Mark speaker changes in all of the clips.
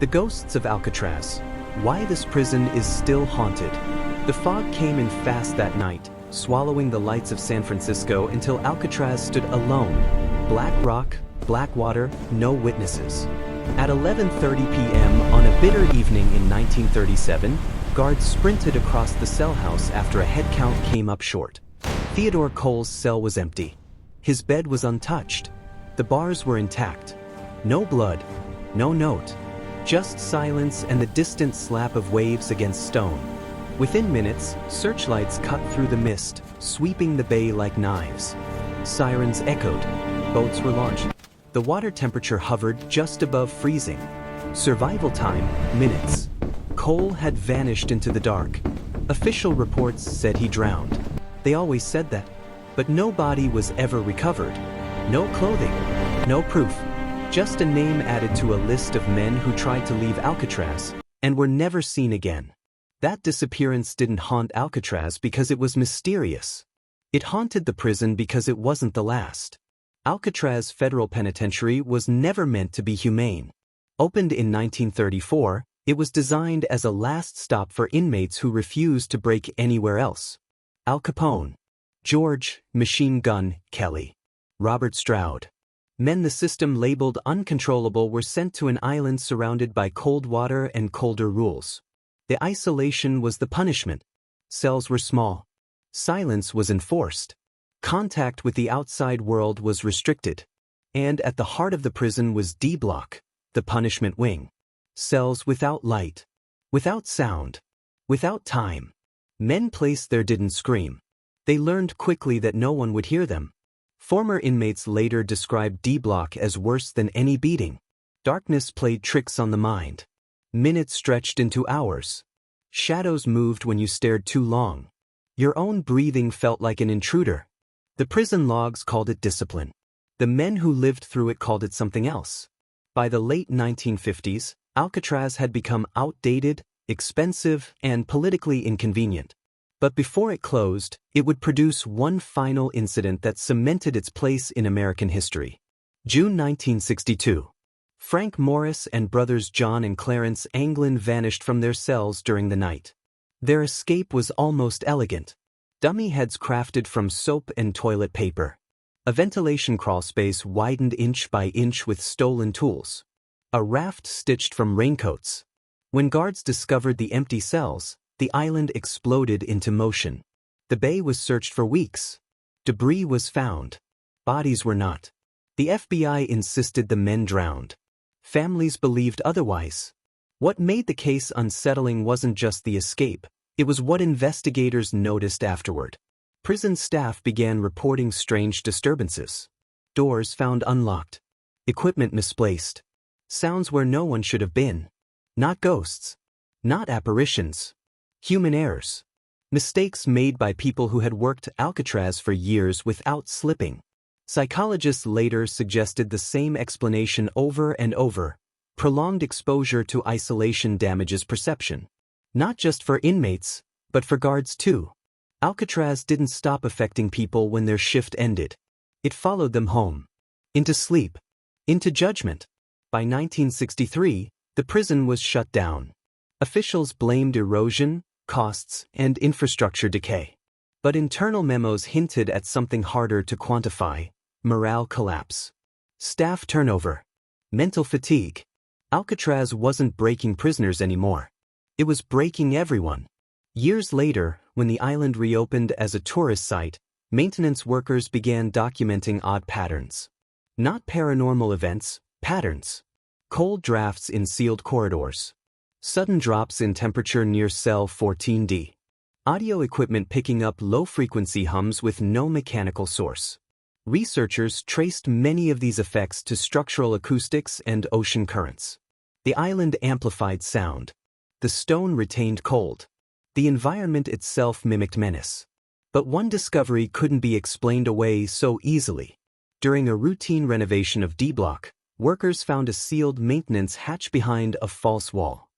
Speaker 1: The ghosts of Alcatraz. Why this prison is still haunted. The fog came in fast that night, swallowing the lights of San Francisco until Alcatraz stood alone. Black rock, black water, no witnesses. At 11:30 p.m. on a bitter evening in 1937, guards sprinted across the cell house after a head count came up short. Theodore Cole's cell was empty. His bed was untouched. The bars were intact. No blood, no note. Just silence and the distant slap of waves against stone. Within minutes, searchlights cut through the mist, sweeping the bay like knives. Sirens echoed. Boats were launched. The water temperature hovered just above freezing. Survival time, minutes. Cole had vanished into the dark. Official reports said he drowned. They always said that. But no body was ever recovered. No clothing. No proof. Just a name added to a list of men who tried to leave Alcatraz and were never seen again. That disappearance didn't haunt Alcatraz because it was mysterious. It haunted the prison because it wasn't the last. Alcatraz Federal Penitentiary was never meant to be humane. Opened in 1934, it was designed as a last stop for inmates who refused to break anywhere else. Al Capone, George "Machine Gun" Kelly, Robert Stroud. Men the system labeled uncontrollable were sent to an island surrounded by cold water and colder rules. The isolation was the punishment. Cells were small. Silence was enforced. Contact with the outside world was restricted. And at the heart of the prison was D Block, the punishment wing. Cells without light, without sound, without time. Men placed there didn't scream. They learned quickly that no one would hear them. Former inmates later described D Block as worse than any beating. Darkness played tricks on the mind. Minutes stretched into hours. Shadows moved when you stared too long. Your own breathing felt like an intruder. The prison logs called it discipline. The men who lived through it called it something else. By the late 1950s, Alcatraz had become outdated, expensive, and politically inconvenient. But before it closed, it would produce one final incident that cemented its place in American history. June 1962. Frank Morris and brothers John and Clarence Anglin vanished from their cells during the night. Their escape was almost elegant. Dummy heads crafted from soap and toilet paper. A ventilation crawlspace widened inch by inch with stolen tools. A raft stitched from raincoats. When guards discovered the empty cells, the island exploded into motion. The bay was searched for weeks. Debris was found. Bodies were not. The FBI insisted the men drowned. Families believed otherwise. What made the case unsettling wasn't just the escape, it was what investigators noticed afterward. Prison staff began reporting strange disturbances. Doors found unlocked. Equipment misplaced. Sounds where no one should have been. Not ghosts. Not apparitions. Human errors. Mistakes made by people who had worked Alcatraz for years without slipping. Psychologists later suggested the same explanation over and over. Prolonged exposure to isolation damages perception. Not just for inmates, but for guards too. Alcatraz didn't stop affecting people when their shift ended. It followed them home. Into sleep. Into judgment. By 1963, the prison was shut down. Officials blamed erosion, costs, and infrastructure decay. But internal memos hinted at something harder to quantify: morale collapse. Staff turnover. Mental fatigue. Alcatraz wasn't breaking prisoners anymore. It was breaking everyone. Years later, when the island reopened as a tourist site, maintenance workers began documenting odd patterns. Not paranormal events, patterns. Cold drafts in sealed corridors. Sudden drops in temperature near cell 14D. Audio equipment picking up low-frequency hums with no mechanical source. Researchers traced many of these effects to structural acoustics and ocean currents. The island amplified sound. The stone retained cold. The environment itself mimicked menace. But one discovery couldn't be explained away so easily. During a routine renovation of D Block, workers found a sealed maintenance hatch behind a false wall.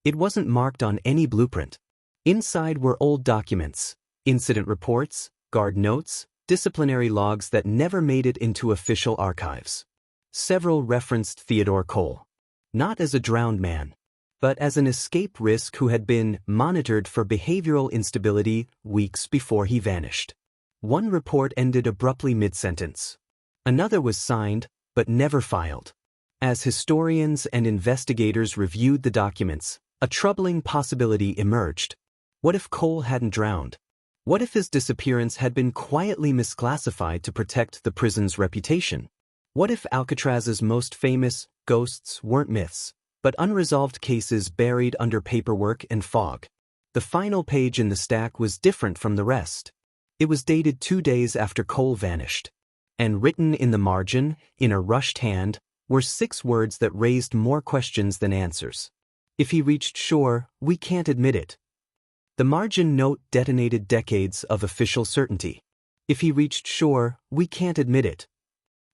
Speaker 1: It wasn't marked on any blueprint. Inside were old documents, incident reports, guard notes, disciplinary logs that never made it into official archives. Several referenced Theodore Cole. Not as a drowned man, but as an escape risk who had been monitored for behavioral instability weeks before he vanished. One report ended abruptly mid-sentence. Another was signed, but never filed. As historians and investigators reviewed the documents, a troubling possibility emerged. What if Cole hadn't drowned? What if his disappearance had been quietly misclassified to protect the prison's reputation? What if Alcatraz's most famous ghosts weren't myths, but unresolved cases buried under paperwork and fog? The final page in the stack was different from the rest. It was dated 2 days after Cole vanished. And written in the margin, in a rushed hand, were 6 words that raised more questions than answers. If he reached shore, we can't admit it. The margin note detonated decades of official certainty. If he reached shore, we can't admit it.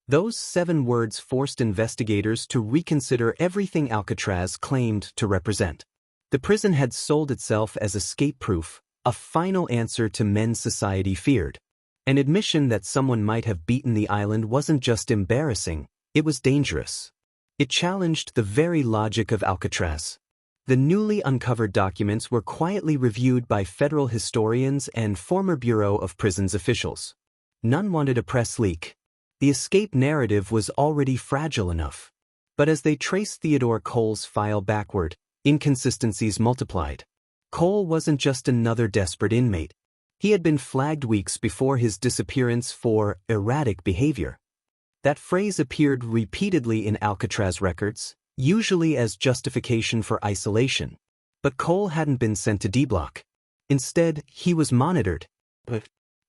Speaker 1: Those 7 words forced investigators to reconsider everything Alcatraz claimed to represent. The prison had sold itself as escape-proof, a final answer to men society feared. An admission that someone might have beaten the island wasn't just embarrassing, it was dangerous. It challenged the very logic of Alcatraz. The newly uncovered documents were quietly reviewed by federal historians and former Bureau of Prisons officials. None wanted a press leak. The escape narrative was already fragile enough. But as they traced Theodore Cole's file backward, inconsistencies multiplied. Cole wasn't just another desperate inmate. He had been flagged weeks before his disappearance for erratic behavior. That phrase appeared repeatedly in Alcatraz records, usually as justification for isolation. But Cole hadn't been sent to D-Block. Instead, he was monitored,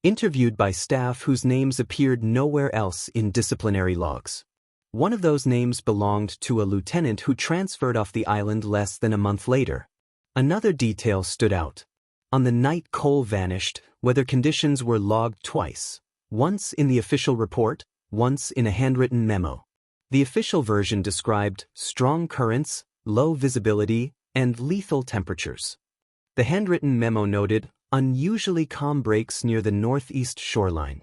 Speaker 1: interviewed by staff whose names appeared nowhere else in disciplinary logs. One of those names belonged to a lieutenant who transferred off the island less than a month later. Another detail stood out. On the night Cole vanished, weather conditions were logged twice, once in the official report, once in a handwritten memo. The official version described strong currents, low visibility, and lethal temperatures. The handwritten memo noted unusually calm breaks near the northeast shoreline.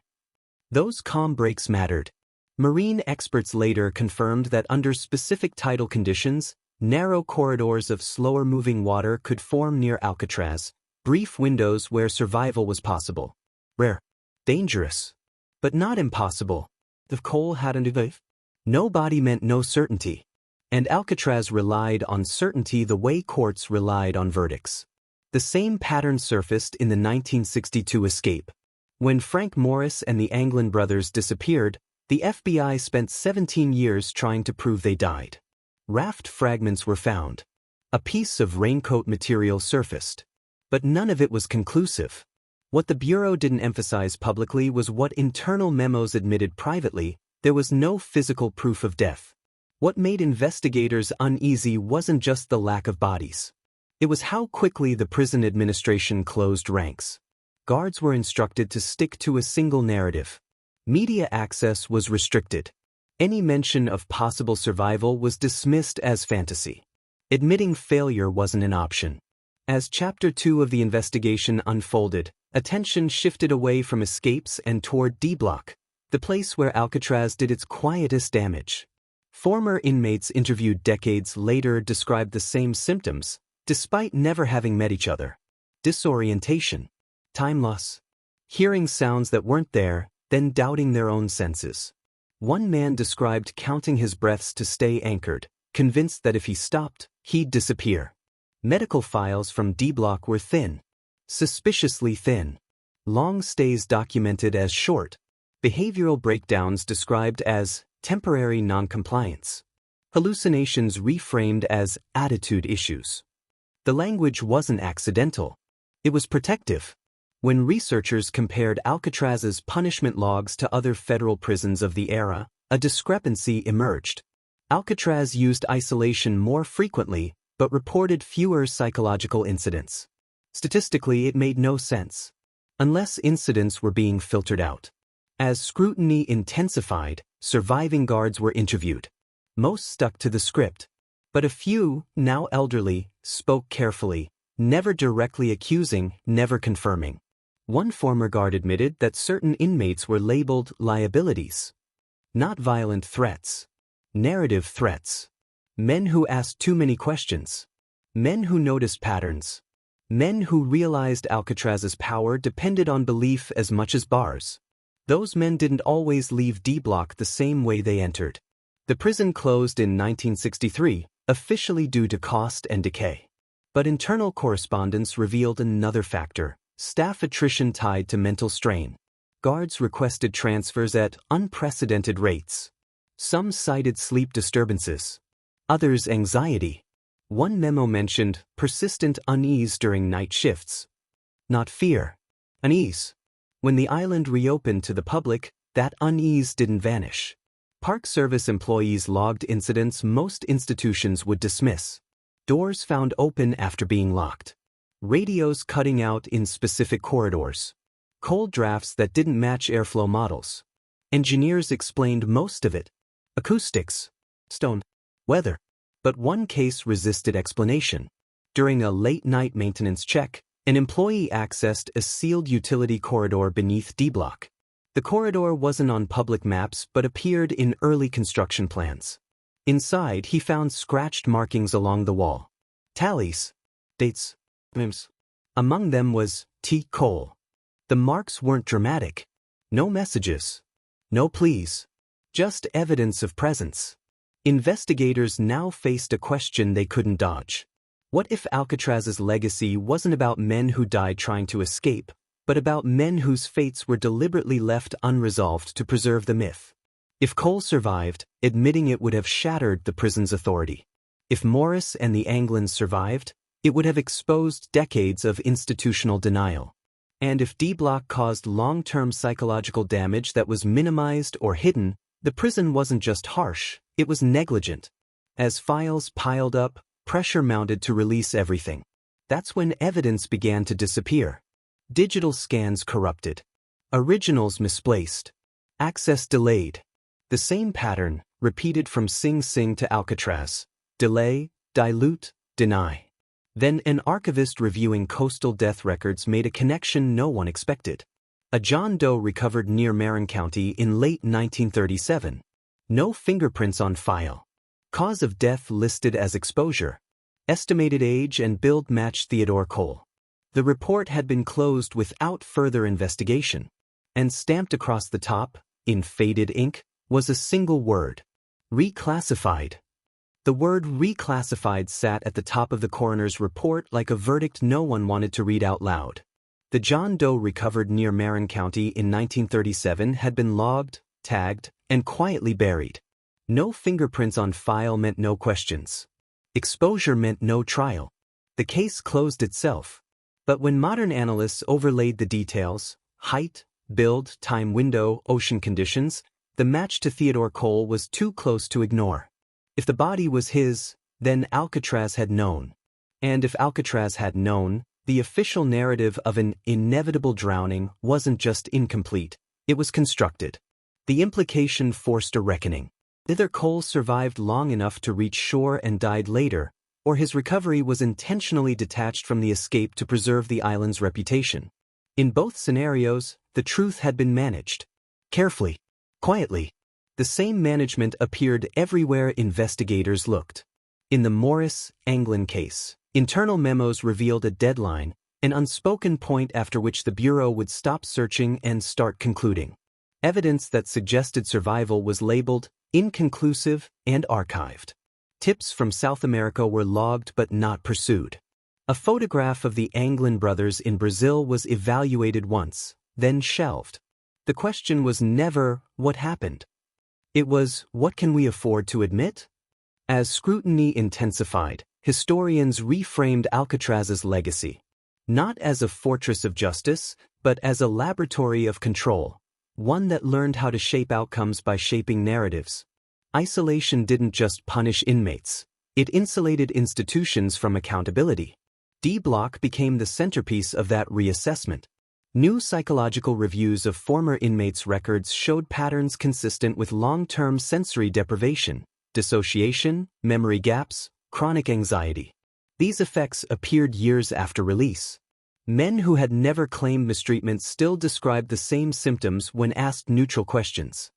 Speaker 1: Those calm breaks mattered. Marine experts later confirmed that under specific tidal conditions, narrow corridors of slower-moving water could form near Alcatraz, brief windows where survival was possible. Rare. Dangerous. But not impossible. If Cole hadn't survived, no body meant no certainty. And Alcatraz relied on certainty the way courts relied on verdicts. The same pattern surfaced in the 1962 escape. When Frank Morris and the Anglin brothers disappeared, the FBI spent 17 years trying to prove they died. Raft fragments were found. A piece of raincoat material surfaced. But none of it was conclusive. What the Bureau didn't emphasize publicly was what internal memos admitted privately: there was no physical proof of death. What made investigators uneasy wasn't just the lack of bodies. It was how quickly the prison administration closed ranks. Guards were instructed to stick to a single narrative. Media access was restricted. Any mention of possible survival was dismissed as fantasy. Admitting failure wasn't an option. As Chapter 2 of the investigation unfolded, attention shifted away from escapes and toward D-Block, the place where Alcatraz did its quietest damage. Former inmates interviewed decades later described the same symptoms, despite never having met each other. Disorientation, time loss, hearing sounds that weren't there, then doubting their own senses. One man described counting his breaths to stay anchored, convinced that if he stopped, he'd disappear. Medical files from D-Block were thin, suspiciously thin. Long stays documented as short. Behavioral breakdowns described as temporary noncompliance. Hallucinations reframed as attitude issues. The language wasn't accidental. It was protective. When researchers compared Alcatraz's punishment logs to other federal prisons of the era, a discrepancy emerged. Alcatraz used isolation more frequently, but reported fewer psychological incidents. Statistically, it made no sense. Unless incidents were being filtered out. As scrutiny intensified, surviving guards were interviewed. Most stuck to the script. But a few, now elderly, spoke carefully, never directly accusing, never confirming. One former guard admitted that certain inmates were labeled liabilities. Not violent threats. Narrative threats. Men who asked too many questions. Men who noticed patterns. Men who realized Alcatraz's power depended on belief as much as bars. Those men didn't always leave D-Block the same way they entered. The prison closed in 1963, officially due to cost and decay. But internal correspondence revealed another factor: staff attrition tied to mental strain. Guards requested transfers at unprecedented rates. Some cited sleep disturbances. Others anxiety. One memo mentioned persistent unease during night shifts. Not fear. Unease. When the island reopened to the public, that unease didn't vanish. Park Service employees logged incidents most institutions would dismiss. Doors found open after being locked. Radios cutting out in specific corridors. Cold drafts that didn't match airflow models. Engineers explained most of it. Acoustics. Stone. Weather. But one case resisted explanation. During a late-night maintenance check, an employee accessed a sealed utility corridor beneath D-Block. The corridor wasn't on public maps but appeared in early construction plans. Inside, he found scratched markings along the wall. Tallies. Dates. Names. Among them was T. Cole. The marks weren't dramatic. No messages. No pleas. Just evidence of presence. Investigators now faced a question they couldn't dodge. What if Alcatraz's legacy wasn't about men who died trying to escape, but about men whose fates were deliberately left unresolved to preserve the myth? If Cole survived, admitting it would have shattered the prison's authority. If Morris and the Anglins survived, it would have exposed decades of institutional denial. And if D-Block caused long-term psychological damage that was minimized or hidden, the prison wasn't just harsh, it was negligent. As files piled up, pressure mounted to release everything. That's when evidence began to disappear. Digital scans corrupted. Originals misplaced. Access delayed. The same pattern, repeated from Sing Sing to Alcatraz. Delay, dilute, deny. Then an archivist reviewing coastal death records made a connection no one expected. A John Doe recovered near Marin County in late 1937. No fingerprints on file. Cause of death listed as exposure. Estimated age and build matched Theodore Cole. The report had been closed without further investigation. And stamped across the top, in faded ink, was a single word: reclassified. The word reclassified sat at the top of the coroner's report like a verdict no one wanted to read out loud. The John Doe recovered near Marin County in 1937 had been logged, tagged, and quietly buried. No fingerprints on file meant no questions. Exposure meant no trial. The case closed itself. But when modern analysts overlaid the details, height, build, time window, ocean conditions, the match to Theodore Cole was too close to ignore. If the body was his, then Alcatraz had known. And if Alcatraz had known, the official narrative of an inevitable drowning wasn't just incomplete, it was constructed. The implication forced a reckoning. Either Cole survived long enough to reach shore and died later, or his recovery was intentionally detached from the escape to preserve the island's reputation. In both scenarios, the truth had been managed. Carefully. Quietly. The same management appeared everywhere investigators looked. In the Morris, Anglin case, internal memos revealed a deadline, an unspoken point after which the Bureau would stop searching and start concluding. Evidence that suggested survival was labeled inconclusive and archived. Tips from South America were logged but not pursued. A photograph of the Anglin brothers in Brazil was evaluated once, then shelved. The question was never, what happened? It was, what can we afford to admit? As scrutiny intensified, historians reframed Alcatraz's legacy. Not as a fortress of justice, but as a laboratory of control. One that learned how to shape outcomes by shaping narratives. Isolation didn't just punish inmates. It insulated institutions from accountability. D-Block became the centerpiece of that reassessment. New psychological reviews of former inmates' records showed patterns consistent with long-term sensory deprivation, dissociation, memory gaps, chronic anxiety. These effects appeared years after release. Men who had never claimed mistreatment still described the same symptoms when asked neutral questions.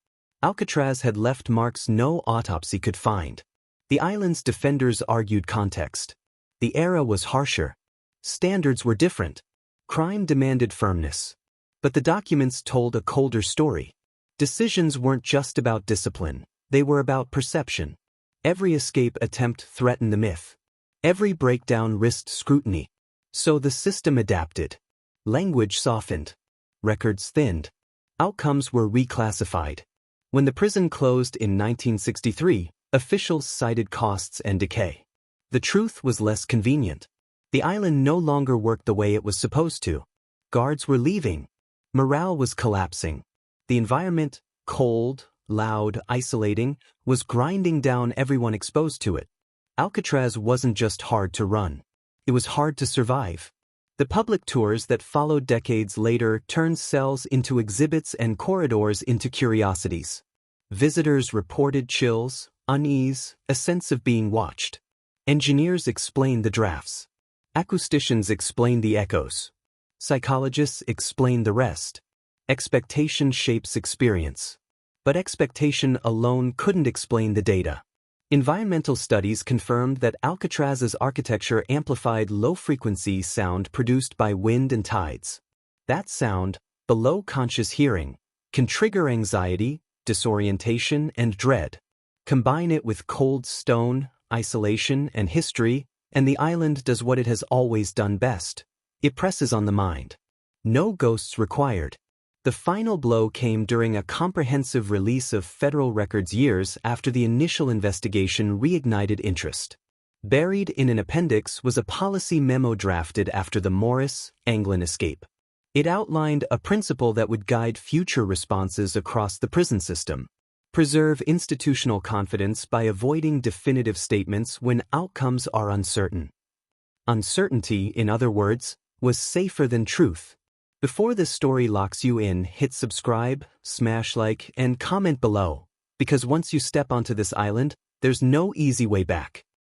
Speaker 1: Alcatraz had left marks no autopsy could find. The island's defenders argued context. The era was harsher. Standards were different. Crime demanded firmness. But the documents told a colder story. Decisions weren't just about discipline, they were about perception. Every escape attempt threatened the myth. Every breakdown risked scrutiny. So the system adapted. Language softened. Records thinned. Outcomes were reclassified. When the prison closed in 1963, officials cited costs and decay. The truth was less convenient. The island no longer worked the way it was supposed to. Guards were leaving. Morale was collapsing. The environment, cold, loud, isolating, was grinding down everyone exposed to it. Alcatraz wasn't just hard to run. It was hard to survive. The public tours that followed decades later turned cells into exhibits and corridors into curiosities. Visitors reported chills, unease, a sense of being watched. Engineers explained the drafts. Acousticians explained the echoes. Psychologists explained the rest. Expectation shapes experience. But expectation alone couldn't explain the data. Environmental studies confirmed that Alcatraz's architecture amplified low-frequency sound produced by wind and tides. That sound, below conscious hearing, can trigger anxiety, disorientation, and dread. Combine it with cold stone, isolation, and history, and the island does what it has always done best. It presses on the mind. No ghosts required. The final blow came during a comprehensive release of federal records years after the initial investigation reignited interest. Buried in an appendix was a policy memo drafted after the Morris, Anglin escape. It outlined a principle that would guide future responses across the prison system. Preserve institutional confidence by avoiding definitive statements when outcomes are uncertain. Uncertainty, in other words, was safer than truth. Before this story locks you in, hit subscribe, smash like, and comment below, because once you step onto this island, there's no easy way back.